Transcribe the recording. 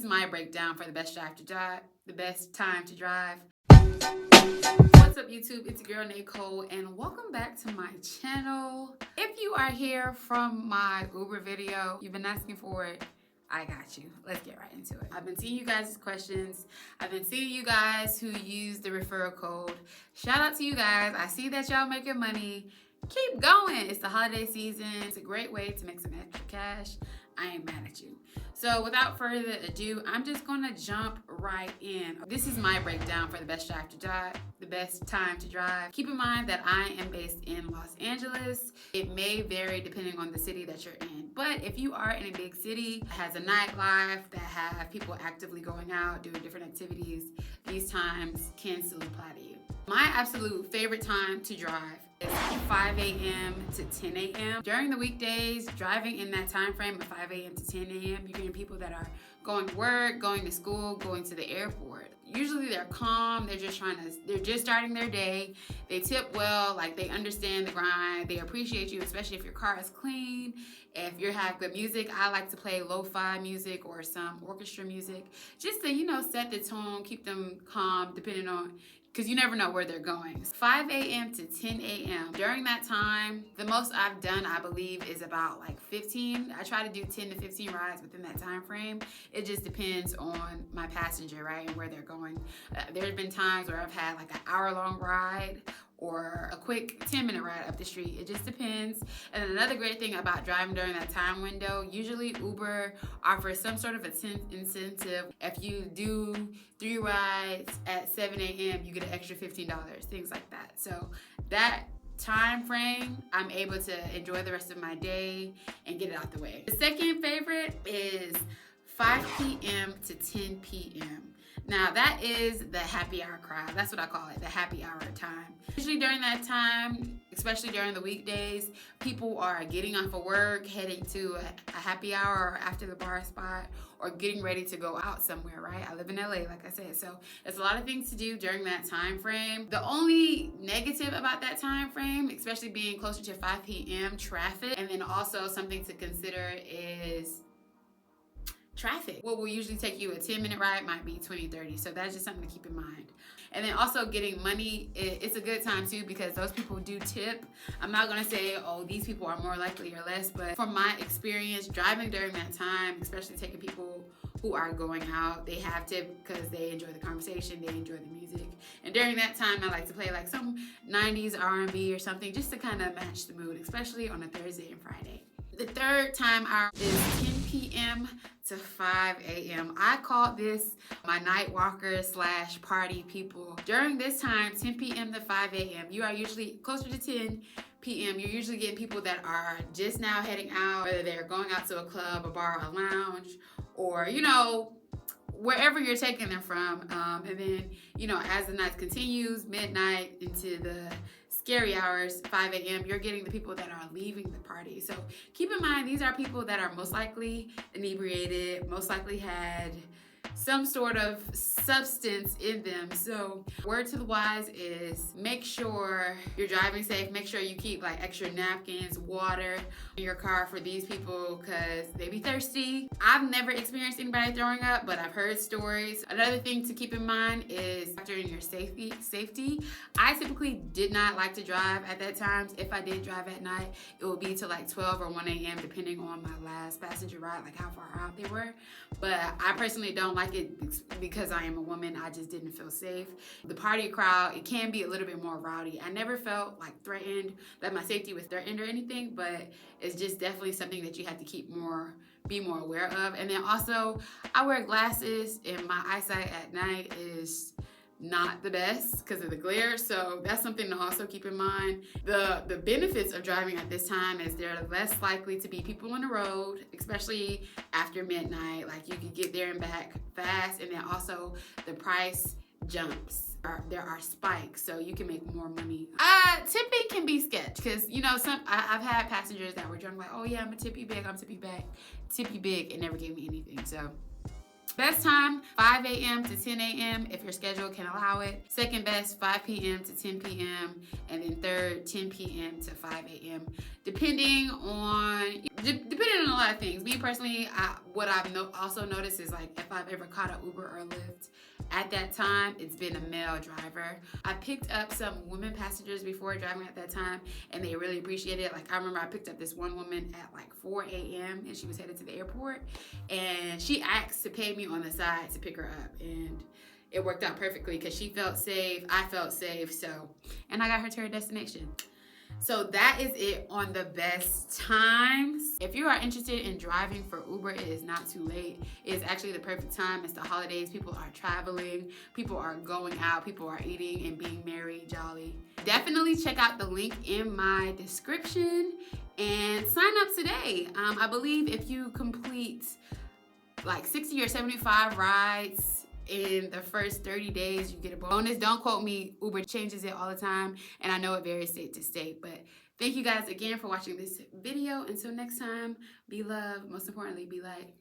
is my breakdown for the best time to drive. What's up, YouTube? It's your girl Nayecole, and welcome back to my channel. If you are here from my Uber video, you've been asking for it, I got you. Let's get right into it. I've been seeing you guys' questions. I've been seeing you guys who use the referral code. Shout out to you guys. I see that y'all making money. Keep going. It's the holiday season. It's a great way to make some extra cash. I ain't mad at you. So without further ado, I'm just gonna jump right in. This is my breakdown for the best time to drive. Keep in mind that I am based in Los Angeles. It may vary depending on the city that you're in. But if you are in a big city that has a nightlife, that have people actively going out, doing different activities, these times can still apply to you. My absolute favorite time to drive is 5 a.m. to 10 a.m. During the weekdays, driving in that time frame of 5 a.m. to 10 a.m., you're getting people that are going to work, going to school, going to the airport. Usually they're calm, they're just starting their day. They tip well, like they understand the grind, they appreciate you, especially if your car is clean. If you have good music, I like to play lo-fi music or some orchestra music, just to, set the tone, keep them calm, depending on, because you never know where they're going. 5 a.m. to 10 a.m. During that time, the most I've done, I believe, is about like 15. I try to do 10 to 15 rides within that time frame. It just depends on my passenger, right, and where they're going. There have been times where I've had like an hour-long ride or a quick 10-minute ride up the street. It just depends. And then another great thing about driving during that time window, usually Uber offers some sort of incentive. If you do 3 rides at 7 a.m., you get an extra $15, things like that. So that time frame, I'm able to enjoy the rest of my day and get it out the way. The second favorite is 5 p.m. to 10 p.m. Now that is the happy hour crowd. That's what I call it, the happy hour time. Usually during that time, especially during the weekdays, people are getting off of work, heading to a happy hour or after the bar spot, or getting ready to go out somewhere, right? I live in LA, like I said, so there's a lot of things to do during that time frame. The only negative about that time frame, especially being closer to 5 p.m., traffic, and then also something to consider is traffic. What will usually take you a 10-minute ride might be 20, 30. So that's just something to keep in mind. And then also getting money, it's a good time too, because those people do tip. I'm not gonna say, oh, these people are more likely or less, but from my experience driving during that time, especially taking people who are going out, they have tip because they enjoy the conversation, they enjoy the music. And during that time, I like to play like some 90s R&B or something just to kind of match the mood, especially on a Thursday and Friday. The third time hour is 10 p.m. to 5 a.m. I call this my night walkers / party people. During this time, 10 p.m. to 5 a.m., you are usually closer to 10 p.m. You're usually getting people that are just now heading out, whether they're going out to a club, a bar, a lounge, or, wherever you're taking them from. And then, as the night continues, midnight into the scary hours, 5 a.m., you're getting the people that are leaving the party. So keep in mind, these are people that are most likely inebriated, most likely had some sort of substance in them. So word to the wise is make sure you're driving safe. Make sure you keep like extra napkins, water in your car for these people because they be thirsty. I've never experienced anybody throwing up, but I've heard stories. Another thing to keep in mind is factor in your safety. I typically did not like to drive at that time. If I did drive at night, it would be to like 12 or 1 a.m. depending on my last passenger ride, like how far out they were. But I personally don't like it because I am a woman. I just didn't feel safe. The party crowd, it can be a little bit more rowdy. I never felt like threatened, that my safety was threatened or anything, but it's just definitely something that you have to be more aware of. And then also, I wear glasses and my eyesight at night is not the best because of the glare, so that's something to also keep in mind. The benefits of driving at this time is there are less likely to be people on the road, especially after midnight. Like you can get there and back fast, and then also the price jumps. There are spikes, so you can make more money. Tipping can be sketch because I've had passengers that were drunk like, oh yeah, I'm a tippy big, I'm tippy big, and never gave me anything. So Best time, 5 a.m. to 10 a.m. if your schedule can allow it. Second best, 5 p.m. to 10 p.m. And then third, 10 p.m. to 5 a.m. Depending on a lot of things. Me personally, what I've also noticed is like if I've ever caught an Uber or Lyft at that time, it's been a male driver. I picked up some women passengers before driving at that time, and they really appreciated it. Like I remember I picked up this one woman at like 4 a.m. and she was headed to the airport, and she asked to pay me on the side to pick her up, and it worked out perfectly because she felt safe, I felt safe, and I got her to her destination. So that is it on the best times. If you are interested in driving for Uber, it is not too late. It is actually the perfect time. It's the holidays. People are traveling. People are going out. People are eating and being merry, jolly. Definitely check out the link in my description and sign up today. I believe if you complete like 60 or 75 rides in the first 30 days, you get a bonus. Don't quote me. Uber changes it all the time, and I know it varies state to state. But thank you guys again for watching this video. Until next time, be love. Most importantly, be light.